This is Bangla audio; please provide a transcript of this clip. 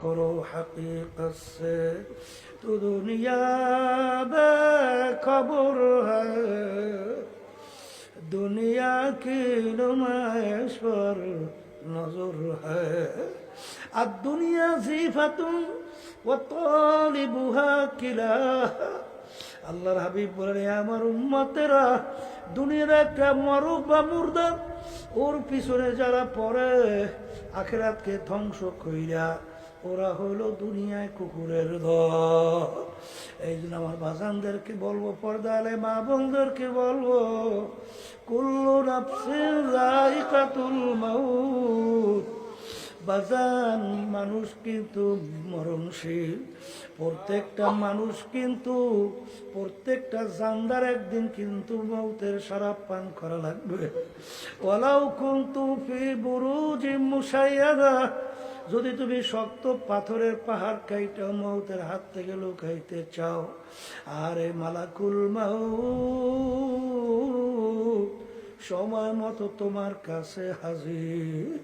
करो हकीकत से तो दुनिया बेखबर है दुनिया की नुमाइश पर नजर है अद्दुनिया ज़ीफ़तुन व तालिबुहा किला আল্লাহর হাবিব বলেন আমার উম্মতেরা দুনিয়ার একটা মরুক বা মুর্দা ওর পিছনে যারা পড়ে আখিরাতকে ধ্বংস কইরা ওরা হলো দুনিয়ায় কুকুরের দল। এই জন্য আমার বাজানদেরকে বলবো, পর্দা আলে মা বোনদেরকে বলবো, কুল্লু নাফসিন যায়িকাতুল মাউত। বাজান, মানুষ কিন্তু মরণশীল, প্রত্যেকটা মানুষ কিন্তু প্রত্যেকটা জানদার একদিন কিন্তু মৌতের শরাব পান করা লাগবে। ওয়ালাউ কুনতু ফি বুরুজিম মুশাইয়াদা, যদি তুমি শক্ত পাথরের পাহাড় কাইটা মৌতের হাত থেকে লুকাইতে চাও, আরে মালাকুল মাউত সময় মতো তোমার কাছে হাজির।